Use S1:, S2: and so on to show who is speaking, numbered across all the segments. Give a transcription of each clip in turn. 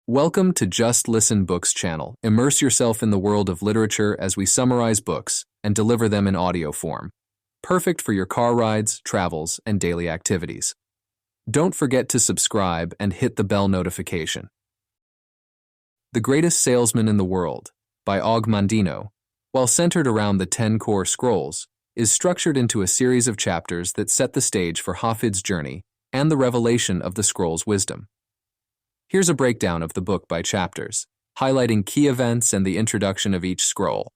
S1: Welcome to Just Listen Books channel. Immerse yourself in the world of literature as we summarize books and deliver them in audio form. Perfect for your car rides, travels, and daily activities. Don't forget to subscribe and hit the bell notification. The Greatest Salesman in the World, by Og Mandino, while centered around the 10 core scrolls, is structured into a series of chapters that set the stage for Hafid's journey and the revelation of the scroll's wisdom. Here's a breakdown of the book by chapters, highlighting key events and the introduction of each scroll.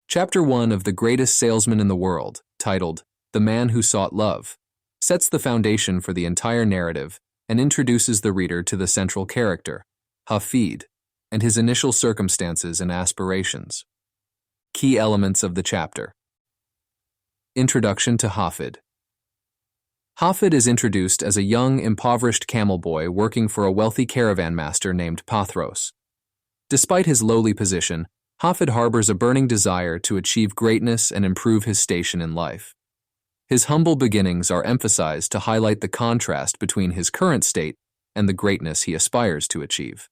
S1: Chapter 1 of The Greatest Salesman in the World, titled The Man Who Sought Love, sets the foundation for the entire narrative and introduces the reader to the central character, Hafid, and his initial circumstances and aspirations. Key elements of the chapter. Introduction to Hafid. Hafid is introduced as a young, impoverished camel boy working for a wealthy caravan master named Pathros. Despite his lowly position, Hafid harbors a burning desire to achieve greatness and improve his station in life. His humble beginnings are emphasized to highlight the contrast between his current state and the greatness he aspires to achieve.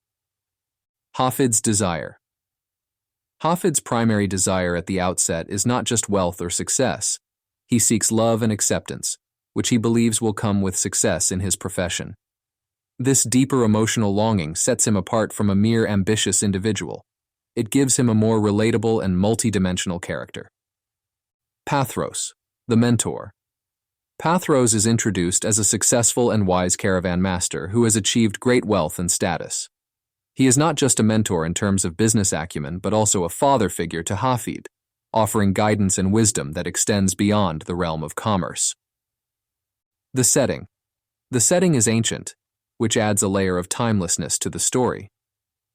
S1: Hafid's desire. Hafid's primary desire at the outset is not just wealth or success. He seeks love and acceptance, which he believes will come with success in his profession. This deeper emotional longing sets him apart from a mere ambitious individual. It gives him a more relatable and multidimensional character. Pathros, the mentor. Pathros is introduced as a successful and wise caravan master who has achieved great wealth and status. He is not just a mentor in terms of business acumen, but also a father figure to Hafid, offering guidance and wisdom that extends beyond the realm of commerce. The setting. The setting is ancient, which adds a layer of timelessness to the story.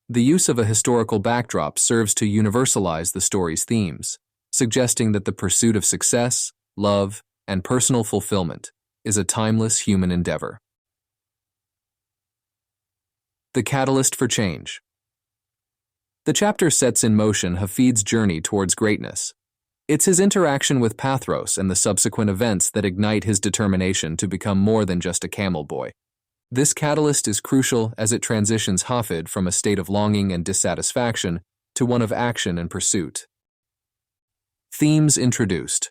S1: The use of a historical backdrop serves to universalize the story's themes, suggesting that the pursuit of success, love, and personal fulfillment is a timeless human endeavor. The catalyst for change. The chapter sets in motion Hafid's journey towards greatness. It's his interaction with Pathros and the subsequent events that ignite his determination to become more than just a camel boy. This catalyst is crucial as it transitions Hafid from a state of longing and dissatisfaction to one of action and pursuit. Themes introduced.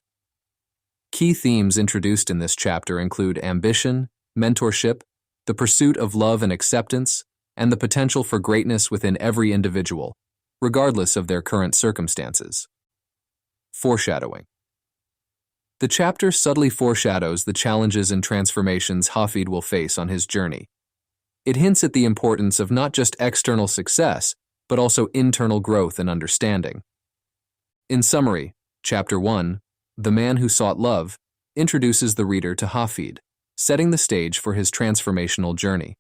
S1: Key themes introduced in this chapter include ambition, mentorship, the pursuit of love and acceptance, and the potential for greatness within every individual, regardless of their current circumstances. Foreshadowing. The chapter subtly foreshadows the challenges and transformations Hafid will face on his journey. It hints at the importance of not just external success, but also internal growth and understanding. In summary, Chapter 1, The Man Who Sought Love, introduces the reader to Hafid, setting the stage for his transformational journey.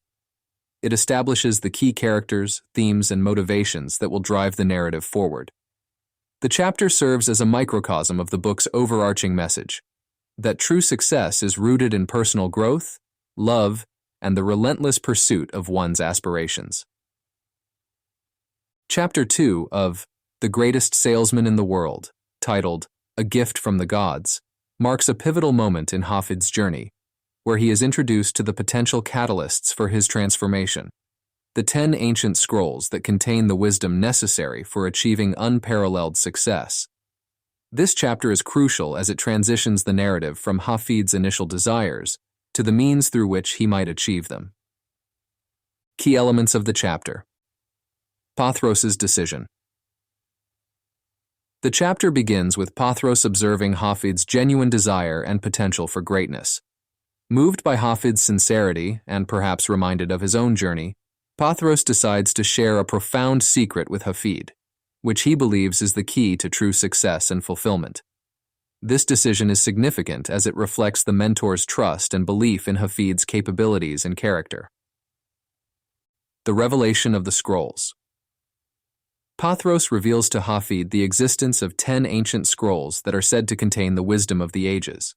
S1: It establishes the key characters, themes, and motivations that will drive the narrative forward. The chapter serves as a microcosm of the book's overarching message, that true success is rooted in personal growth, love, and the relentless pursuit of one's aspirations. Chapter 2 of The Greatest Salesman in the World, titled A Gift from the Gods, marks a pivotal moment in Hafid's journey, where he is introduced to the potential catalysts for his transformation. The 10 ancient scrolls that contain the wisdom necessary for achieving unparalleled success. This chapter is crucial as it transitions the narrative from Hafid's initial desires to the means through which he might achieve them. Key elements of the chapter. Pathros's decision. The chapter begins with Pathros observing Hafid's genuine desire and potential for greatness. Moved by Hafid's sincerity and perhaps reminded of his own journey, Pathros decides to share a profound secret with Hafid, which he believes is the key to true success and fulfillment. This decision is significant as it reflects the mentor's trust and belief in Hafid's capabilities and character. The revelation of the scrolls. Pathros reveals to Hafid the existence of 10 ancient scrolls that are said to contain the wisdom of the ages.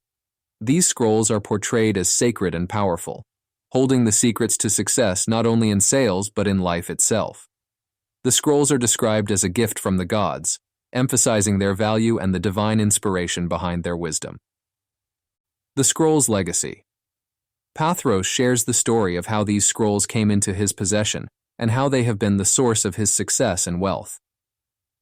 S1: These scrolls are portrayed as sacred and powerful, holding the secrets to success not only in sales but in life itself. The scrolls are described as a gift from the gods, emphasizing their value and the divine inspiration behind their wisdom. The scrolls' legacy. Pathros shares the story of how these scrolls came into his possession and how they have been the source of his success and wealth.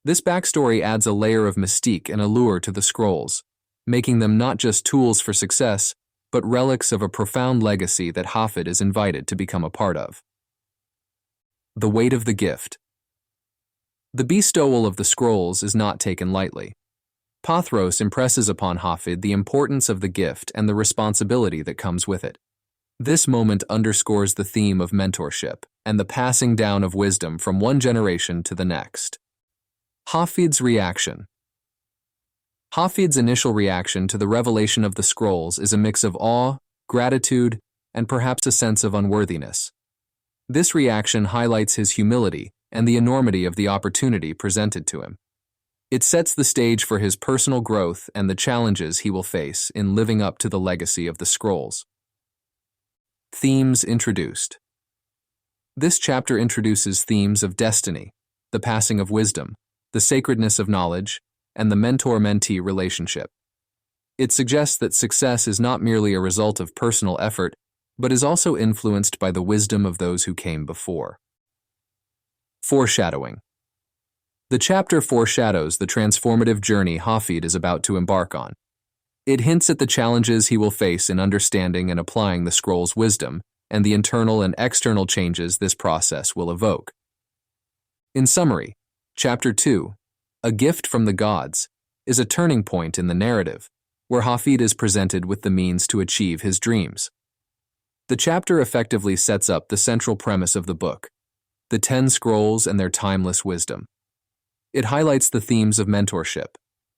S1: This backstory adds a layer of mystique and allure to the scrolls, making them not just tools for success, but relics of a profound legacy that Hafid is invited to become a part of. The weight of the gift. The bestowal of the scrolls is not taken lightly. Pathros impresses upon Hafid the importance of the gift and the responsibility that comes with it. This moment underscores the theme of mentorship and the passing down of wisdom from one generation to the next. Hafid's reaction. Hafid's initial reaction to the revelation of the scrolls is a mix of awe, gratitude, and perhaps a sense of unworthiness. This reaction highlights his humility and the enormity of the opportunity presented to him. It sets the stage for his personal growth and the challenges he will face in living up to the legacy of the scrolls. Themes introduced. This chapter introduces themes of destiny, the passing of wisdom, the sacredness of knowledge, and the mentor-mentee relationship. It suggests that success is not merely a result of personal effort, but is also influenced by the wisdom of those who came before. Foreshadowing. The chapter foreshadows the transformative journey Hafid is about to embark on. It hints at the challenges he will face in understanding and applying the scroll's wisdom and the internal and external changes this process will evoke. In summary, Chapter 2, A Gift from the Gods, is a turning point in the narrative, where Hafid is presented with the means to achieve his dreams. The chapter effectively sets up the central premise of the book, the 10 scrolls and their timeless wisdom. It highlights the themes of mentorship,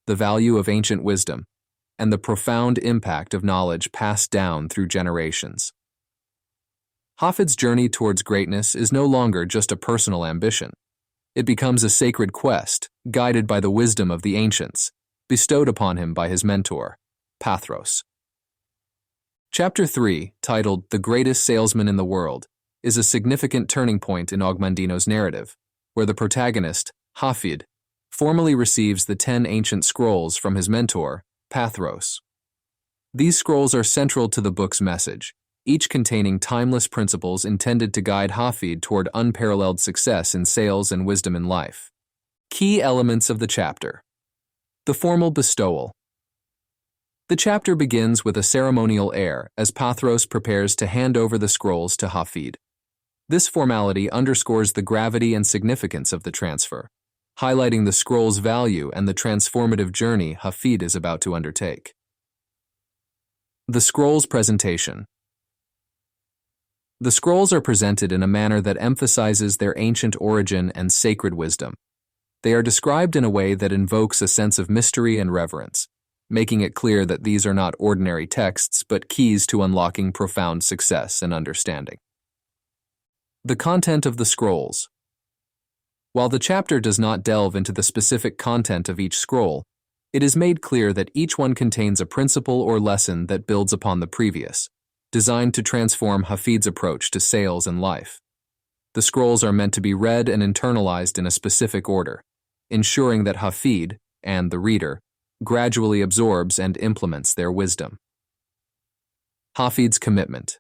S1: the value of ancient wisdom, and the profound impact of knowledge passed down through generations. Hafid's journey towards greatness is no longer just a personal ambition. It becomes a sacred quest, guided by the wisdom of the ancients, bestowed upon him by his mentor, Pathros. Chapter 3, titled The Greatest Salesman in the World, is a significant turning point in Og Mandino's narrative, where the protagonist, Hafid, formally receives the 10 ancient scrolls from his mentor, Pathros. These scrolls are central to the book's message, each containing timeless principles intended to guide Hafid toward unparalleled success in sales and wisdom in life. Key elements of the chapter. The formal bestowal. The chapter begins with a ceremonial air as Pathros prepares to hand over the scrolls to Hafid. This formality underscores the gravity and significance of the transfer, highlighting the scroll's value and the transformative journey Hafid is about to undertake. The scroll's presentation. The scrolls are presented in a manner that emphasizes their ancient origin and sacred wisdom. They are described in a way that invokes a sense of mystery and reverence, making it clear that these are not ordinary texts but keys to unlocking profound success and understanding. The content of the scrolls. While the chapter does not delve into the specific content of each scroll, it is made clear that each one contains a principle or lesson that builds upon the previous, designed to transform Hafid's approach to sales and life. The scrolls are meant to be read and internalized in a specific order, ensuring that Hafid, and the reader, gradually absorbs and implements their wisdom. Hafid's commitment.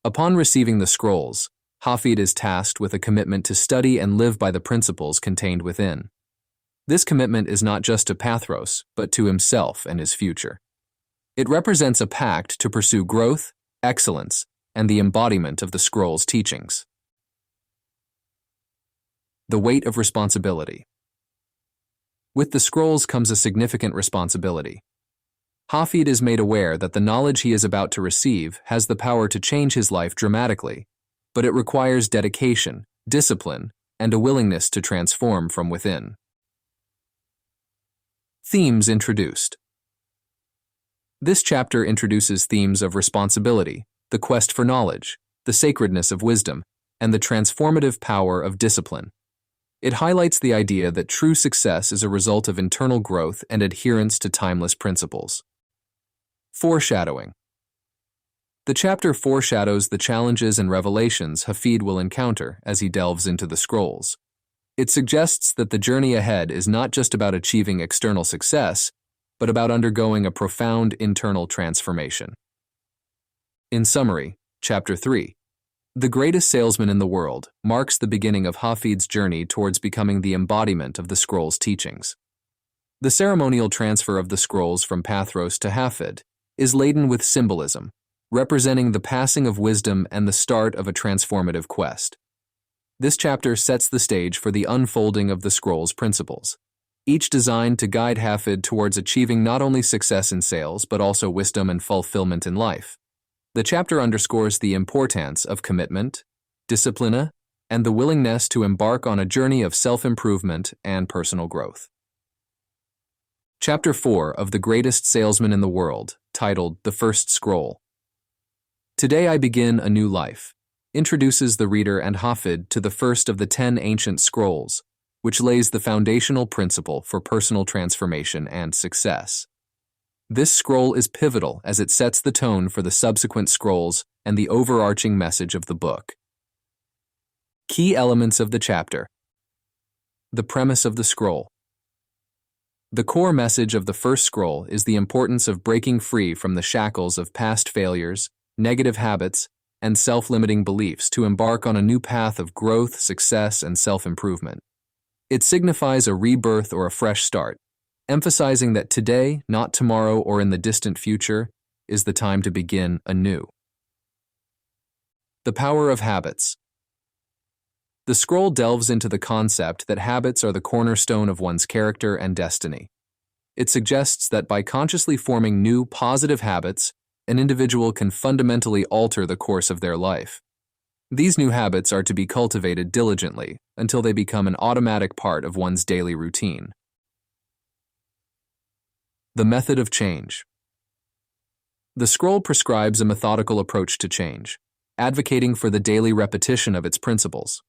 S1: Upon receiving the scrolls, Hafid is tasked with a commitment to study and live by the principles contained within. This commitment is not just to Pathros, but to himself and his future. It represents a pact to pursue growth, excellence, and the embodiment of the scroll's teachings. The weight of responsibility. With the scrolls comes a significant responsibility. Hafid is made aware that the knowledge he is about to receive has the power to change his life dramatically, but it requires dedication, discipline, and a willingness to transform from within. Themes introduced. This chapter introduces themes of responsibility, the quest for knowledge, the sacredness of wisdom, and the transformative power of discipline. It highlights the idea that true success is a result of internal growth and adherence to timeless principles. Foreshadowing. The chapter foreshadows the challenges and revelations Hafid will encounter as he delves into the scrolls. It suggests that the journey ahead is not just about achieving external success, but about undergoing a profound internal transformation. In summary, Chapter 3, The Greatest Salesman in the World marks the beginning of Hafid's journey towards becoming the embodiment of the scroll's teachings. The ceremonial transfer of the scrolls from Pathros to Hafid is laden with symbolism, representing the passing of wisdom and the start of a transformative quest. This chapter sets the stage for the unfolding of the scroll's principles, each designed to guide Hafid towards achieving not only success in sales but also wisdom and fulfillment in life. The chapter underscores the importance of commitment, discipline, and the willingness to embark on a journey of self-improvement and personal growth. Chapter 4 of The Greatest Salesman in the World, titled The First Scroll. Today I Begin a New Life, introduces the reader and Hafid to the first of the 10 ancient scrolls, which lays the foundational principle for personal transformation and success. This scroll is pivotal as it sets the tone for the subsequent scrolls and the overarching message of the book. Key elements of the chapter. The premise of the scroll. The core message of the first scroll is the importance of breaking free from the shackles of past failures, negative habits, and self-limiting beliefs to embark on a new path of growth, success, and self-improvement. It signifies a rebirth or a fresh start, emphasizing that today, not tomorrow or in the distant future, is the time to begin anew. The power of habits. The scroll delves into the concept that habits are the cornerstone of one's character and destiny. It suggests that by consciously forming new, positive habits, an individual can fundamentally alter the course of their life. These new habits are to be cultivated diligently until they become an automatic part of one's daily routine. The method of change. The scroll prescribes a methodical approach to change, advocating for the daily repetition of its principles.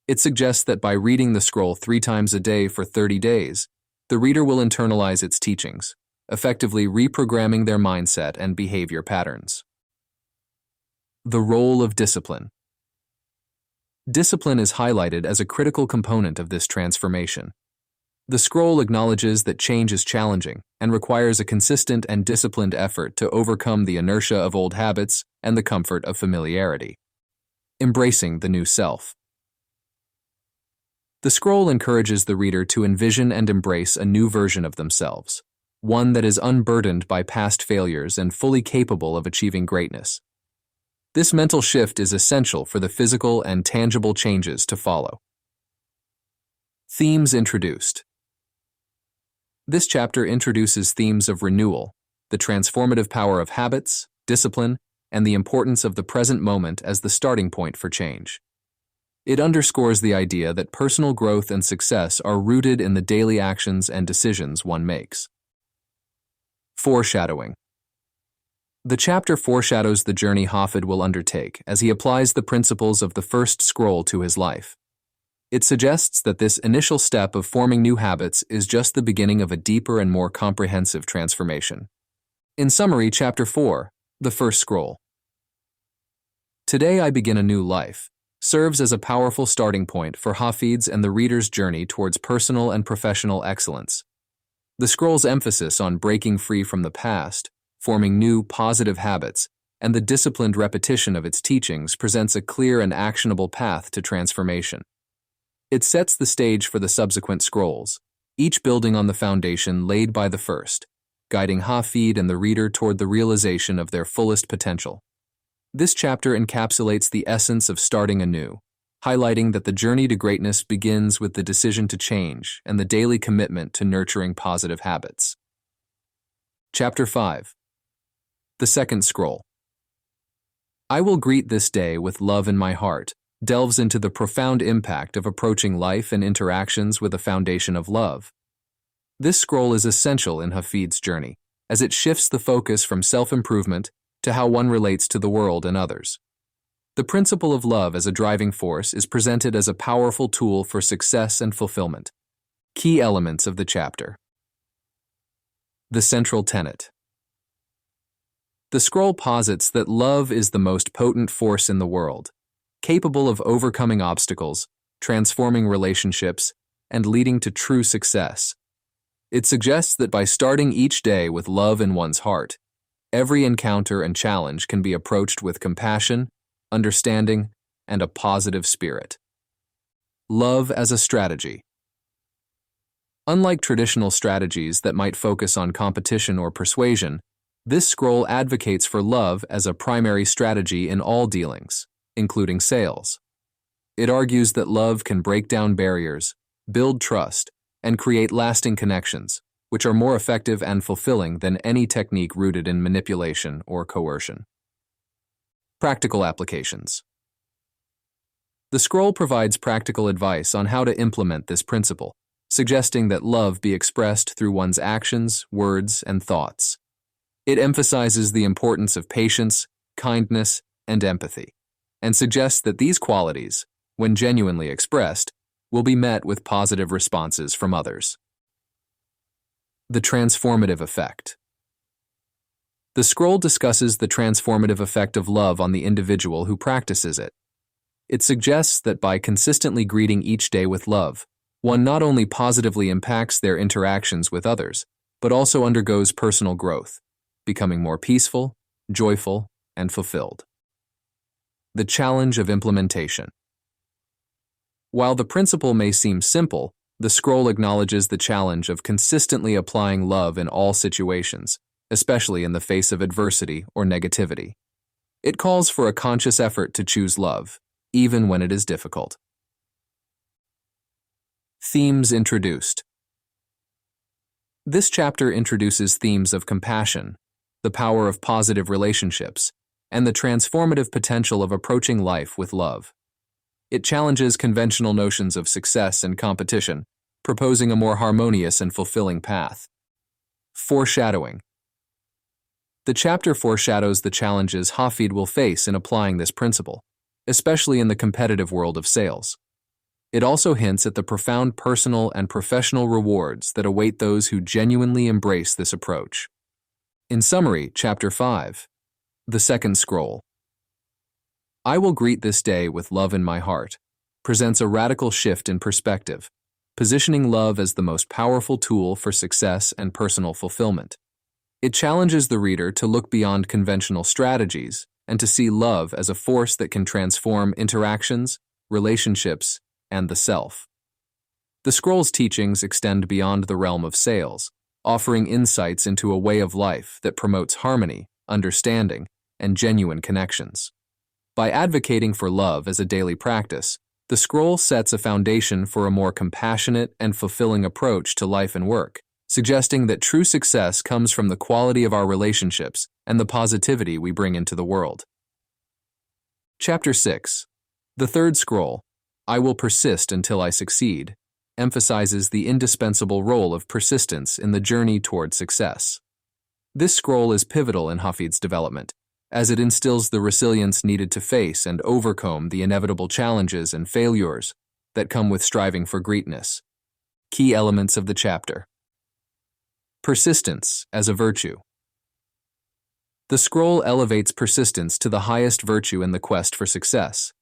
S1: It suggests that by reading the scroll 3 times a day for 30 days, the reader will internalize its teachings, effectively reprogramming their mindset and behavior patterns. The role of discipline. Discipline is highlighted as a critical component of this transformation. The scroll acknowledges that change is challenging and requires a consistent and disciplined effort to overcome the inertia of old habits and the comfort of familiarity. Embracing the new self. The scroll encourages the reader to envision and embrace a new version of themselves, one that is unburdened by past failures and fully capable of achieving greatness. This mental shift is essential for the physical and tangible changes to follow. Themes introduced. This chapter introduces themes of renewal, the transformative power of habits, discipline, and the importance of the present moment as the starting point for change. It underscores the idea that personal growth and success are rooted in the daily actions and decisions one makes. Foreshadowing. The chapter foreshadows the journey Hafid will undertake as he applies the principles of the first scroll to his life. It suggests that this initial step of forming new habits is just the beginning of a deeper and more comprehensive transformation. In summary, Chapter 4, The First Scroll. Today I Begin a New Life serves as a powerful starting point for Hafid's and the reader's journey towards personal and professional excellence. The scroll's emphasis on breaking free from the past, forming new, positive habits, and the disciplined repetition of its teachings presents a clear and actionable path to transformation. It sets the stage for the subsequent scrolls, each building on the foundation laid by the first, guiding Hafid and the reader toward the realization of their fullest potential. This chapter encapsulates the essence of starting anew, highlighting that the journey to greatness begins with the decision to change and the daily commitment to nurturing positive habits. Chapter 5. The Second Scroll. I Will Greet This Day with Love in My Heart delves into the profound impact of approaching life and interactions with a foundation of love. This scroll is essential in Hafid's journey, as it shifts the focus from self-improvement to how one relates to the world and others. The principle of love as a driving force is presented as a powerful tool for success and fulfillment. Key elements of the chapter. The central tenet. The scroll posits that love is the most potent force in the world, capable of overcoming obstacles, transforming relationships, and leading to true success. It suggests that by starting each day with love in one's heart, every encounter and challenge can be approached with compassion, understanding, and a positive spirit. Love as a strategy. Unlike traditional strategies that might focus on competition or persuasion, this scroll advocates for love as a primary strategy in all dealings, including sales. It argues that love can break down barriers, build trust, and create lasting connections, which are more effective and fulfilling than any technique rooted in manipulation or coercion. Practical applications. The scroll provides practical advice on how to implement this principle, suggesting that love be expressed through one's actions, words, and thoughts. It emphasizes the importance of patience, kindness, and empathy, and suggests that these qualities, when genuinely expressed, will be met with positive responses from others. The transformative effect. The scroll discusses the transformative effect of love on the individual who practices it. It suggests that by consistently greeting each day with love, one not only positively impacts their interactions with others, but also undergoes personal growth, becoming more peaceful, joyful, and fulfilled. The challenge of implementation. While the principle may seem simple, the scroll acknowledges the challenge of consistently applying love in all situations, especially in the face of adversity or negativity. It calls for a conscious effort to choose love, even when it is difficult. Themes introduced. This chapter introduces themes of compassion, the power of positive relationships, and the transformative potential of approaching life with love. It challenges conventional notions of success and competition, proposing a more harmonious and fulfilling path. Foreshadowing. The chapter foreshadows the challenges Hafid will face in applying this principle, especially in the competitive world of sales. It also hints at the profound personal and professional rewards that await those who genuinely embrace this approach. In summary, Chapter 5, The Second Scroll. I will greet this day with love in my heart, presents a radical shift in perspective, positioning love as the most powerful tool for success and personal fulfillment. It challenges the reader to look beyond conventional strategies and to see love as a force that can transform interactions, relationships, and the self. The scroll's teachings extend beyond the realm of sales, offering insights into a way of life that promotes harmony, understanding, and genuine connections. By advocating for love as a daily practice, the scroll sets a foundation for a more compassionate and fulfilling approach to life and work, suggesting that true success comes from the quality of our relationships and the positivity we bring into the world. Chapter 6, The Third Scroll, I Will Persist Until I Succeed, emphasizes the indispensable role of persistence in the journey toward success. This scroll is pivotal in Hafid's development, as it instills the resilience needed to face and overcome the inevitable challenges and failures that come with striving for greatness. Key elements of the chapter. Persistence as a virtue. The scroll elevates persistence to the highest virtue in the quest for success.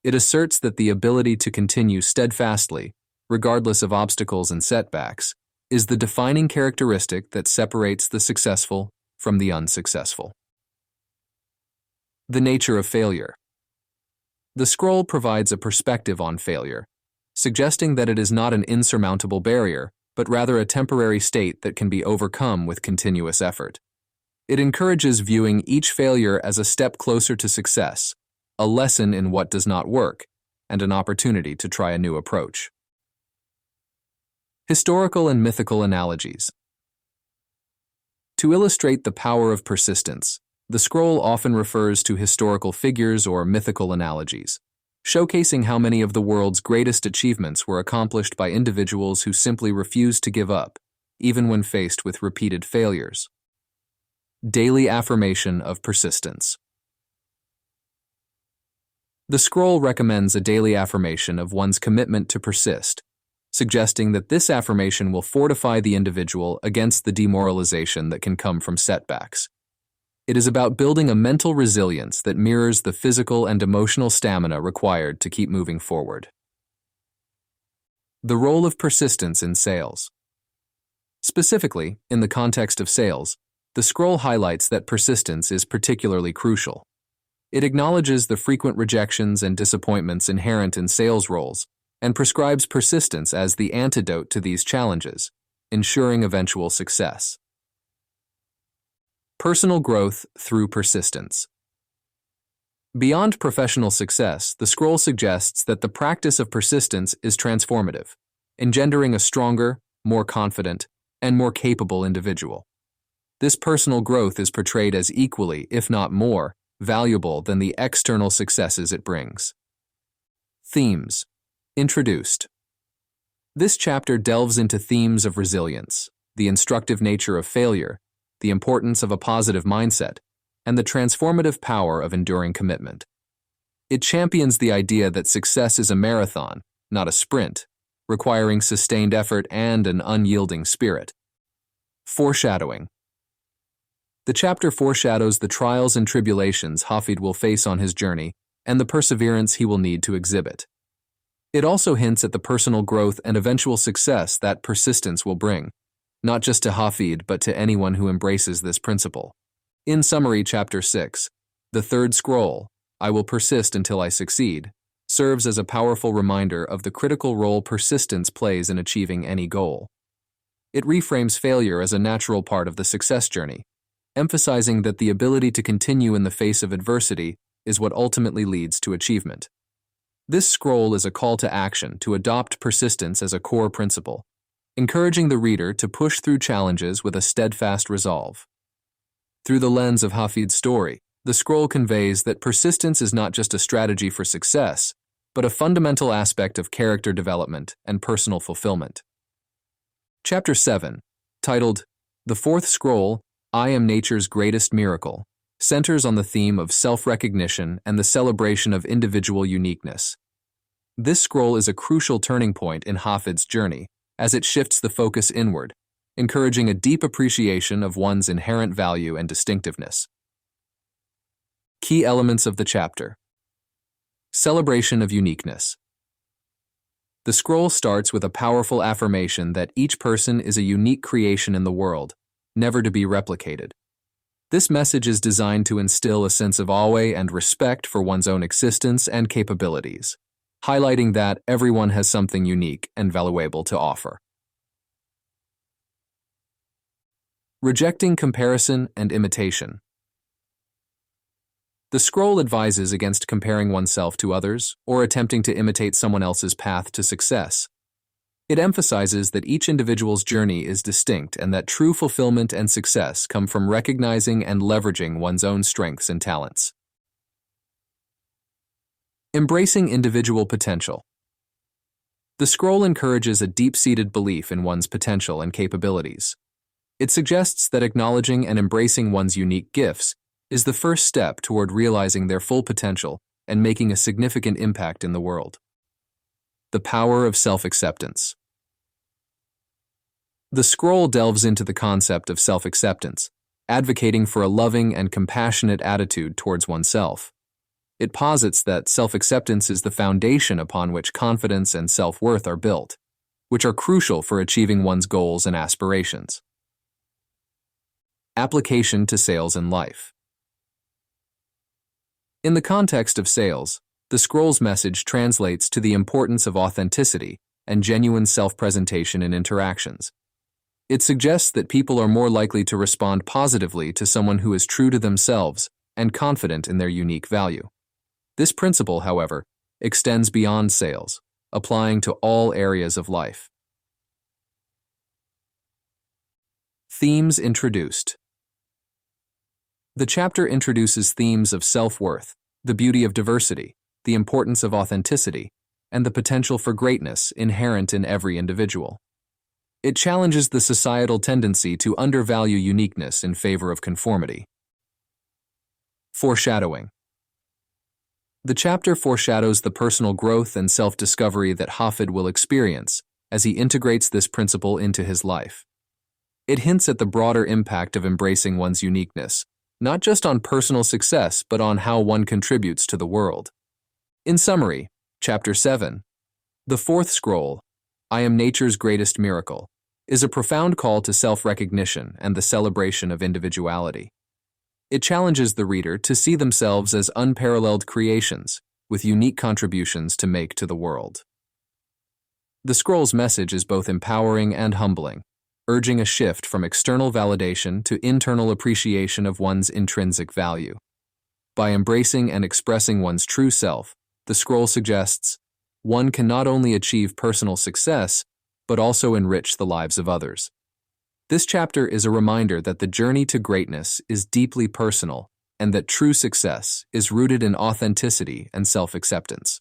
S1: It asserts that the ability to continue steadfastly, regardless of obstacles and setbacks, is the defining characteristic that separates the successful from the unsuccessful. The nature of failure. The scroll provides a perspective on failure, suggesting that it is not an insurmountable barrier, but rather a temporary state that can be overcome with continuous effort. It encourages viewing each failure as a step closer to success, a lesson in what does not work, and an opportunity to try a new approach. Historical and mythical analogies. To illustrate the power of persistence, the scroll often refers to historical figures or mythical analogies, showcasing how many of the world's greatest achievements were accomplished by individuals who simply refused to give up, even when faced with repeated failures. Daily affirmation of persistence. The scroll recommends a daily affirmation of one's commitment to persist, suggesting that this affirmation will fortify the individual against the demoralization that can come from setbacks. It is about building a mental resilience that mirrors the physical and emotional stamina required to keep moving forward. The role of persistence in sales. Specifically, in the context of sales, the scroll highlights that persistence is particularly crucial. It acknowledges the frequent rejections and disappointments inherent in sales roles and prescribes persistence as the antidote to these challenges, ensuring eventual success. Personal growth through persistence. Beyond professional success, the scroll suggests that the practice of persistence is transformative, engendering a stronger, more confident, and more capable individual. This personal growth is portrayed as equally, if not more, valuable than the external successes it brings. Themes. Introduced. This chapter delves into themes of resilience, the instructive nature of failure, the importance of a positive mindset, and the transformative power of enduring commitment. It champions the idea that success is a marathon, not a sprint, requiring sustained effort and an unyielding spirit. Foreshadowing. The chapter foreshadows the trials and tribulations Hafid will face on his journey and the perseverance he will need to exhibit. It also hints at the personal growth and eventual success that persistence will bring, not just to Hafid but to anyone who embraces this principle. In summary, Chapter 6, the third scroll, I Will Persist Until I Succeed, serves as a powerful reminder of the critical role persistence plays in achieving any goal. It reframes failure as a natural part of the success journey, emphasizing that the ability to continue in the face of adversity is what ultimately leads to achievement. This scroll is a call to action to adopt persistence as a core principle, encouraging the reader to push through challenges with a steadfast resolve. Through the lens of Hafid's story, the scroll conveys that persistence is not just a strategy for success, but a fundamental aspect of character development and personal fulfillment. Chapter 7, titled The Fourth Scroll, I Am Nature's Greatest Miracle, centers on the theme of self-recognition and the celebration of individual uniqueness. This scroll is a crucial turning point in Hafid's journey, as it shifts the focus inward, encouraging a deep appreciation of one's inherent value and distinctiveness. Key elements of the chapter. Celebration of uniqueness. The scroll starts with a powerful affirmation that each person is a unique creation in the world, never to be replicated. This message is designed to instill a sense of awe and respect for one's own existence and capabilities, highlighting that everyone has something unique and valuable to offer. Rejecting comparison and imitation. The scroll advises against comparing oneself to others or attempting to imitate someone else's path to success. It emphasizes that each individual's journey is distinct and that true fulfillment and success come from recognizing and leveraging one's own strengths and talents. Embracing individual potential. The scroll encourages a deep-seated belief in one's potential and capabilities. It suggests that acknowledging and embracing one's unique gifts is the first step toward realizing their full potential and making a significant impact in the world. The power of self-acceptance. The scroll delves into the concept of self-acceptance, advocating for a loving and compassionate attitude towards oneself. It posits that self-acceptance is the foundation upon which confidence and self-worth are built, which are crucial for achieving one's goals and aspirations. Application to sales and life. In the context of sales, the scroll's message translates to the importance of authenticity and genuine self-presentation in interactions. It suggests that people are more likely to respond positively to someone who is true to themselves and confident in their unique value. This principle, however, extends beyond sales, applying to all areas of life. Themes introduced. The chapter introduces themes of self-worth, the beauty of diversity, the importance of authenticity, and the potential for greatness inherent in every individual. It challenges the societal tendency to undervalue uniqueness in favor of conformity. Foreshadowing. The chapter foreshadows the personal growth and self-discovery that Hafid will experience as he integrates this principle into his life. It hints at the broader impact of embracing one's uniqueness, not just on personal success, but on how one contributes to the world. In summary, Chapter 7, The Fourth Scroll, I Am Nature's Greatest Miracle, is a profound call to self-recognition and the celebration of individuality. It challenges the reader to see themselves as unparalleled creations, with unique contributions to make to the world. The scroll's message is both empowering and humbling, urging a shift from external validation to internal appreciation of one's intrinsic value. By embracing and expressing one's true self, the scroll suggests one can not only achieve personal success, but also enrich the lives of others. This chapter is a reminder that the journey to greatness is deeply personal and that true success is rooted in authenticity and self-acceptance.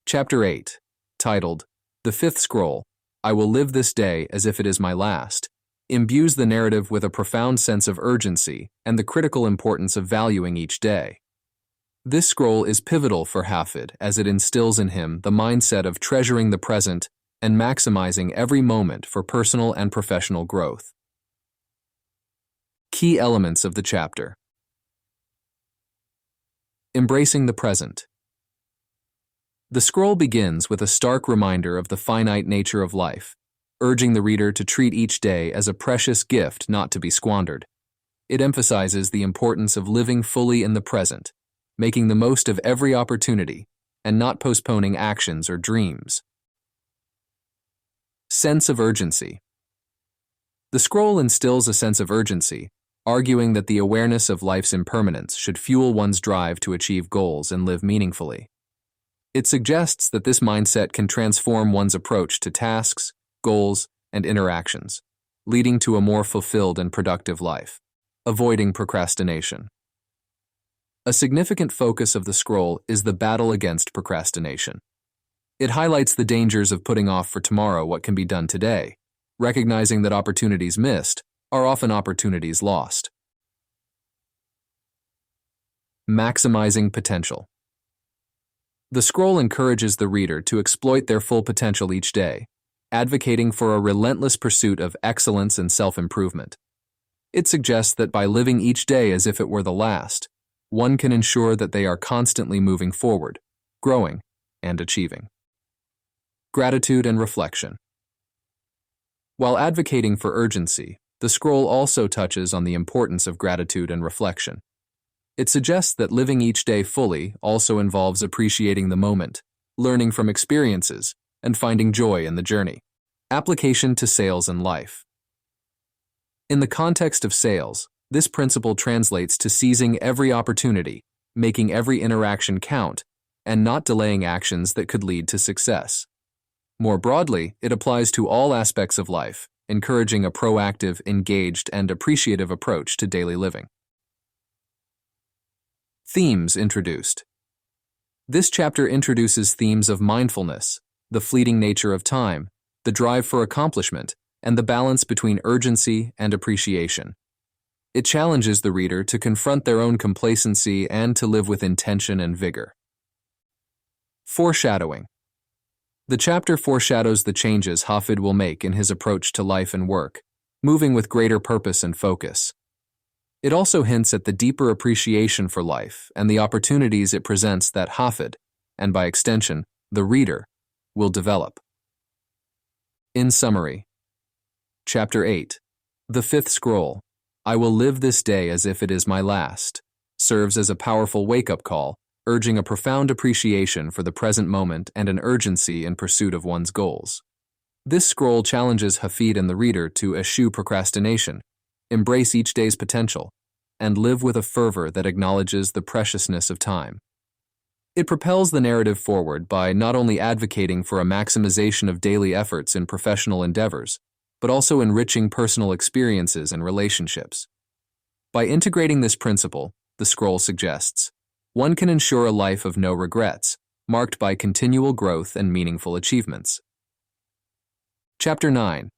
S1: Chapter 8, titled, The Fifth Scroll, I Will Live This Day as If It Is My Last, imbues the narrative with a profound sense of urgency and the critical importance of valuing each day. This scroll is pivotal for Hafid as it instills in him the mindset of treasuring the present and maximizing every moment for personal and professional growth. Key elements of the chapter. Embracing the present. The scroll begins with a stark reminder of the finite nature of life, urging the reader to treat each day as a precious gift not to be squandered. It emphasizes the importance of living fully in the present, making the most of every opportunity, and not postponing actions or dreams. Sense of urgency. The scroll instills a sense of urgency, arguing that the awareness of life's impermanence should fuel one's drive to achieve goals and live meaningfully. It suggests that this mindset can transform one's approach to tasks, goals, and interactions, leading to a more fulfilled and productive life. Avoiding procrastination. A significant focus of the scroll is the battle against procrastination. It highlights the dangers of putting off for tomorrow what can be done today, recognizing that opportunities missed are often opportunities lost. Maximizing potential. The scroll encourages the reader to exploit their full potential each day, advocating for a relentless pursuit of excellence and self-improvement. It suggests that by living each day as if it were the last, one can ensure that they are constantly moving forward, growing, and achieving. Gratitude and reflection. While advocating for urgency, the scroll also touches on the importance of gratitude and reflection. It suggests that living each day fully also involves appreciating the moment, learning from experiences, and finding joy in the journey. Application to sales and life. In the context of sales, this principle translates to seizing every opportunity, making every interaction count, and not delaying actions that could lead to success. More broadly, it applies to all aspects of life, encouraging a proactive, engaged, and appreciative approach to daily living. Themes introduced. This chapter introduces themes of mindfulness, the fleeting nature of time, the drive for accomplishment, and the balance between urgency and appreciation. It challenges the reader to confront their own complacency and to live with intention and vigor. Foreshadowing. The chapter foreshadows the changes Hafid will make in his approach to life and work, moving with greater purpose and focus. It also hints at the deeper appreciation for life and the opportunities it presents that Hafid, and by extension, the reader, will develop. In summary, Chapter 8, The Fifth Scroll, I Will Live This Day as If It Is My Last, serves as a powerful wake-up call, urging a profound appreciation for the present moment and an urgency in pursuit of one's goals. This scroll challenges Hafid and the reader to eschew procrastination, embrace each day's potential, and live with a fervor that acknowledges the preciousness of time. It propels the narrative forward by not only advocating for a maximization of daily efforts in professional endeavors, but also enriching personal experiences and relationships. By integrating this principle, the scroll suggests, one can ensure a life of no regrets, marked by continual growth and meaningful achievements. Chapter 9,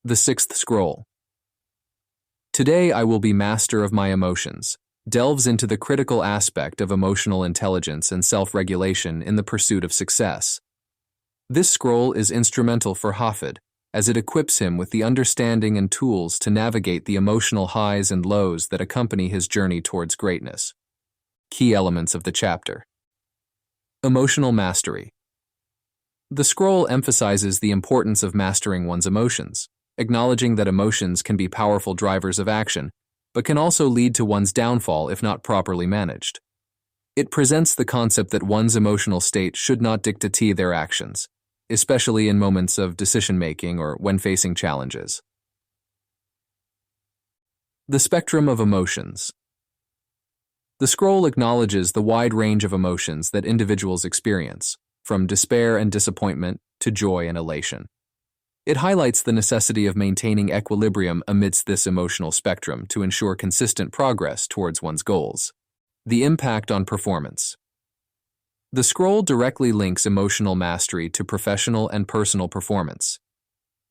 S1: The Sixth Scroll. Today I Will Be Master of My Emotions, delves into the critical aspect of emotional intelligence and self-regulation in the pursuit of success. This scroll is instrumental for Hafid, as it equips him with the understanding and tools to navigate the emotional highs and lows that accompany his journey towards greatness. Key elements of the chapter. Emotional mastery. The scroll emphasizes the importance of mastering one's emotions, acknowledging that emotions can be powerful drivers of action, but can also lead to one's downfall if not properly managed. It presents the concept that one's emotional state should not dictate their actions, especially in moments of decision-making or when facing challenges. The spectrum of emotions. The scroll acknowledges the wide range of emotions that individuals experience, from despair and disappointment to joy and elation. It highlights the necessity of maintaining equilibrium amidst this emotional spectrum to ensure consistent progress towards one's goals. The impact on performance. The scroll directly links emotional mastery to professional and personal performance.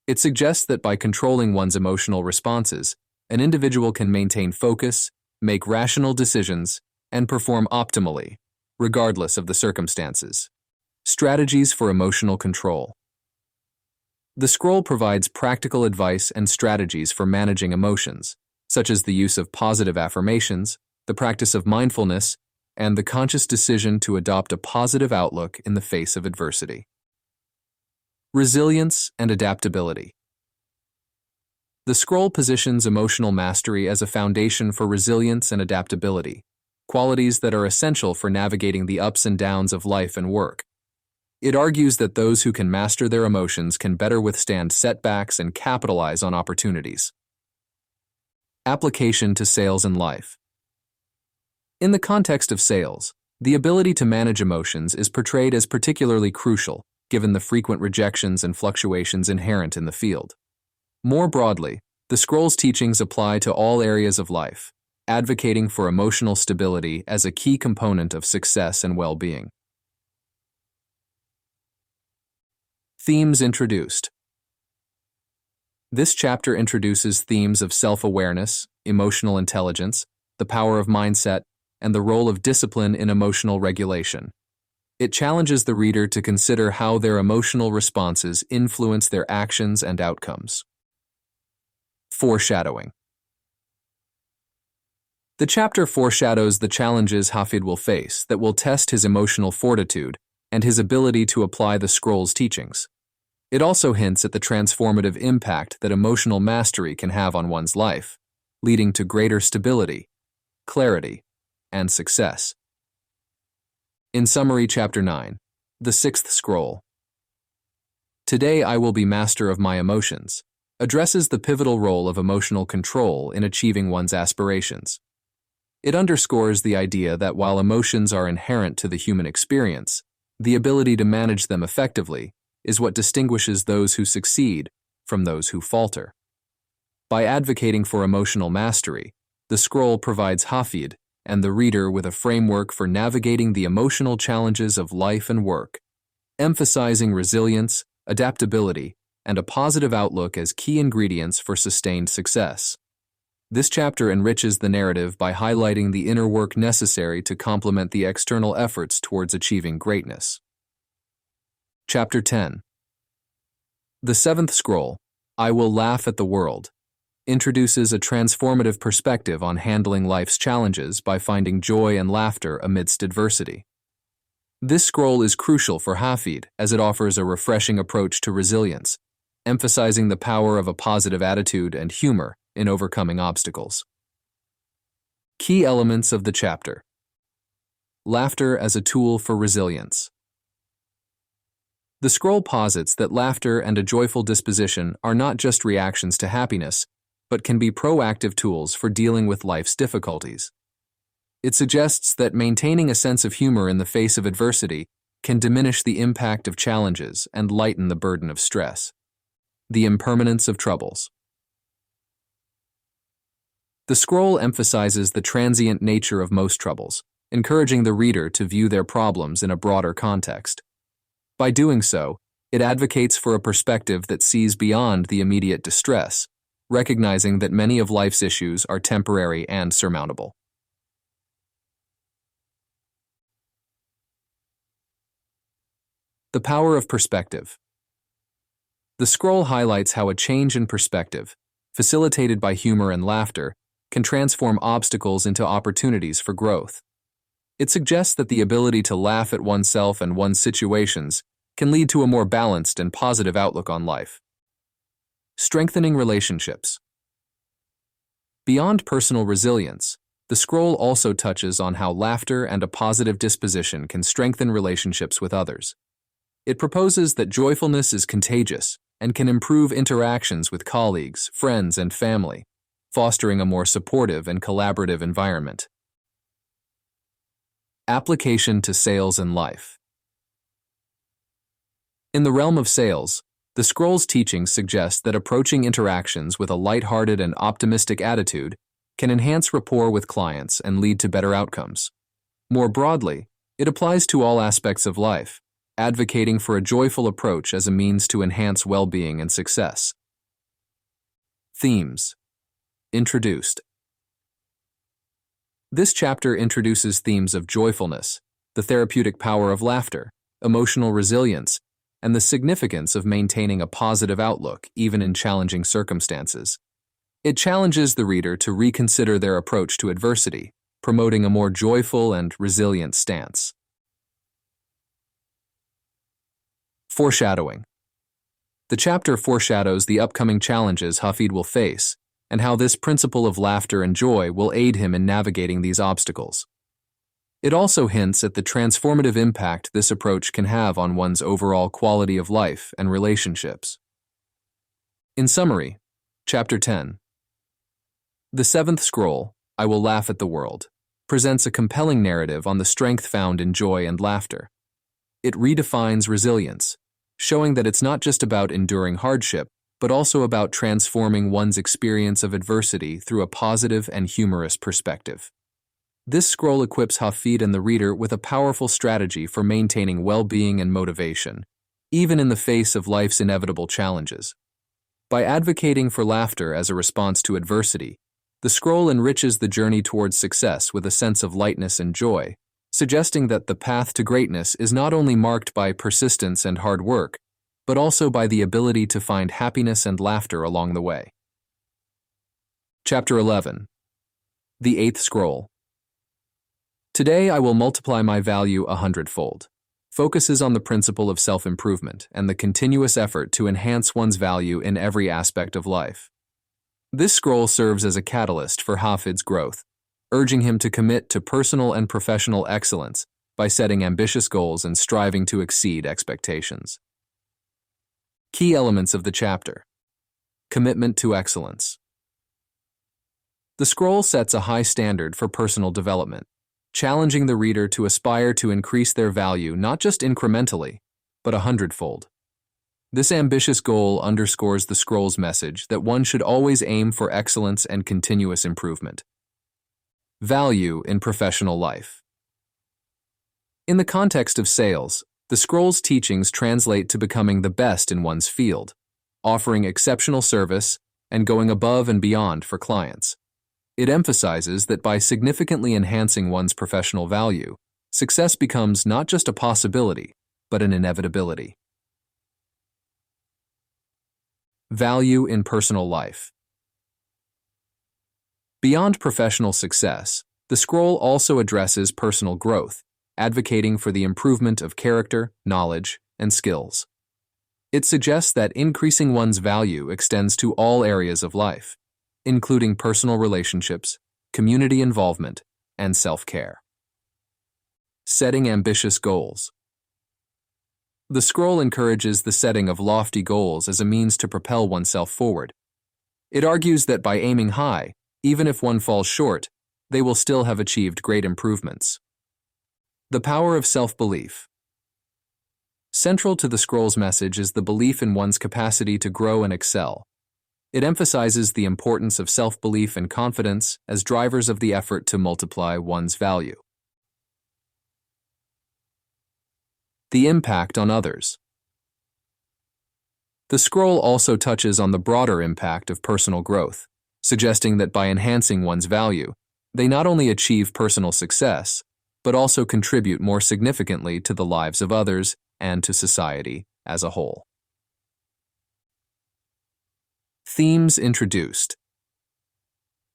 S1: It suggests that by controlling one's emotional responses, an individual can maintain focus, make rational decisions, and perform optimally, regardless of the circumstances. Strategies for emotional control. The scroll provides practical advice and strategies for managing emotions, such as the use of positive affirmations, the practice of mindfulness, and the conscious decision to adopt a positive outlook in the face of adversity. Resilience and adaptability. The scroll positions emotional mastery as a foundation for resilience and adaptability, qualities that are essential for navigating the ups and downs of life and work. It argues that those who can master their emotions can better withstand setbacks and capitalize on opportunities. Application to sales and life. In the context of sales, the ability to manage emotions is portrayed as particularly crucial, given the frequent rejections and fluctuations inherent in the field. More broadly, the scroll's teachings apply to all areas of life, advocating for emotional stability as a key component of success and well-being. Themes introduced. This chapter introduces themes of self-awareness, emotional intelligence, the power of mindset, and the role of discipline in emotional regulation. It challenges the reader to consider how their emotional responses influence their actions and outcomes. Foreshadowing. The chapter foreshadows the challenges Hafid will face that will test his emotional fortitude and his ability to apply the scroll's teachings. It also hints at the transformative impact that emotional mastery can have on one's life, leading to greater stability, clarity, and success. In summary, Chapter 9, The Sixth Scroll. Today I will be master of my emotions, addresses the pivotal role of emotional control in achieving one's aspirations. It underscores the idea that while emotions are inherent to the human experience, the ability to manage them effectively is what distinguishes those who succeed from those who falter. By advocating for emotional mastery, the scroll provides Hafid and the reader with a framework for navigating the emotional challenges of life and work, emphasizing resilience, adaptability, and a positive outlook as key ingredients for sustained success. This chapter enriches the narrative by highlighting the inner work necessary to complement the external efforts towards achieving greatness. Chapter 10. The Seventh Scroll, I Will Laugh at the World, introduces a transformative perspective on handling life's challenges by finding joy and laughter amidst adversity. This scroll is crucial for Hafid as it offers a refreshing approach to resilience, emphasizing the power of a positive attitude and humor in overcoming obstacles. Key elements of the chapter. Laughter as a tool for resilience. The scroll posits that laughter and a joyful disposition are not just reactions to happiness, but can be proactive tools for dealing with life's difficulties. It suggests that maintaining a sense of humor in the face of adversity can diminish the impact of challenges and lighten the burden of stress. The impermanence of troubles. The scroll emphasizes the transient nature of most troubles, encouraging the reader to view their problems in a broader context. By doing so, it advocates for a perspective that sees beyond the immediate distress, recognizing that many of life's issues are temporary and surmountable. The power of perspective. The scroll highlights how a change in perspective, facilitated by humor and laughter, can transform obstacles into opportunities for growth. It suggests that the ability to laugh at oneself and one's situations can lead to a more balanced and positive outlook on life. Strengthening relationships. Beyond personal resilience, the scroll also touches on how laughter and a positive disposition can strengthen relationships with others. It proposes that joyfulness is contagious and can improve interactions with colleagues, friends, and family, fostering a more supportive and collaborative environment. Application to sales and life. In the realm of sales, the scroll's teachings suggest that approaching interactions with a lighthearted and optimistic attitude can enhance rapport with clients and lead to better outcomes. More broadly, it applies to all aspects of life, advocating for a joyful approach as a means to enhance well-being and success. Themes. Introduced. This chapter introduces themes of joyfulness, the therapeutic power of laughter, emotional resilience, and the significance of maintaining a positive outlook even in challenging circumstances. It challenges the reader to reconsider their approach to adversity, promoting a more joyful and resilient stance. Foreshadowing. The chapter foreshadows the upcoming challenges Hafid will face and how this principle of laughter and joy will aid him in navigating these obstacles. It also hints at the transformative impact this approach can have on one's overall quality of life and relationships. In summary, Chapter 10. The seventh scroll, I Will Laugh at the World, presents a compelling narrative on the strength found in joy and laughter. It redefines resilience, showing that it's not just about enduring hardship, but also about transforming one's experience of adversity through a positive and humorous perspective. This scroll equips Hafid and the reader with a powerful strategy for maintaining well-being and motivation, even in the face of life's inevitable challenges. By advocating for laughter as a response to adversity, the scroll enriches the journey towards success with a sense of lightness and joy, suggesting that the path to greatness is not only marked by persistence and hard work, but also by the ability to find happiness and laughter along the way. Chapter 11. The eighth scroll. Today I will multiply my value 100-fold. Focuses on the principle of self-improvement and the continuous effort to enhance one's value in every aspect of life. This scroll serves as a catalyst for Hafid's growth, urging him to commit to personal and professional excellence by setting ambitious goals and striving to exceed expectations. Key elements of the chapter. Commitment to excellence. The scroll sets a high standard for personal development, challenging the reader to aspire to increase their value not just incrementally, but 100-fold. This ambitious goal underscores the scroll's message that one should always aim for excellence and continuous improvement. Value in professional life. In the context of sales, the scroll's teachings translate to becoming the best in one's field, offering exceptional service and going above and beyond for clients. It emphasizes that by significantly enhancing one's professional value, success becomes not just a possibility, but an inevitability. Value in personal life. Beyond professional success, the scroll also addresses personal growth, advocating for the improvement of character, knowledge, and skills. It suggests that increasing one's value extends to all areas of life, including personal relationships, community involvement, and self-care. Setting ambitious goals. The scroll encourages the setting of lofty goals as a means to propel oneself forward. It argues that by aiming high, even if one falls short, they will still have achieved great improvements. The power of self-belief. Central to the scroll's message is the belief in one's capacity to grow and excel. It emphasizes the importance of self-belief and confidence as drivers of the effort to multiply one's value. The impact on others. The scroll also touches on the broader impact of personal growth, suggesting that by enhancing one's value, they not only achieve personal success, but also contribute more significantly to the lives of others and to society as a whole. Themes introduced.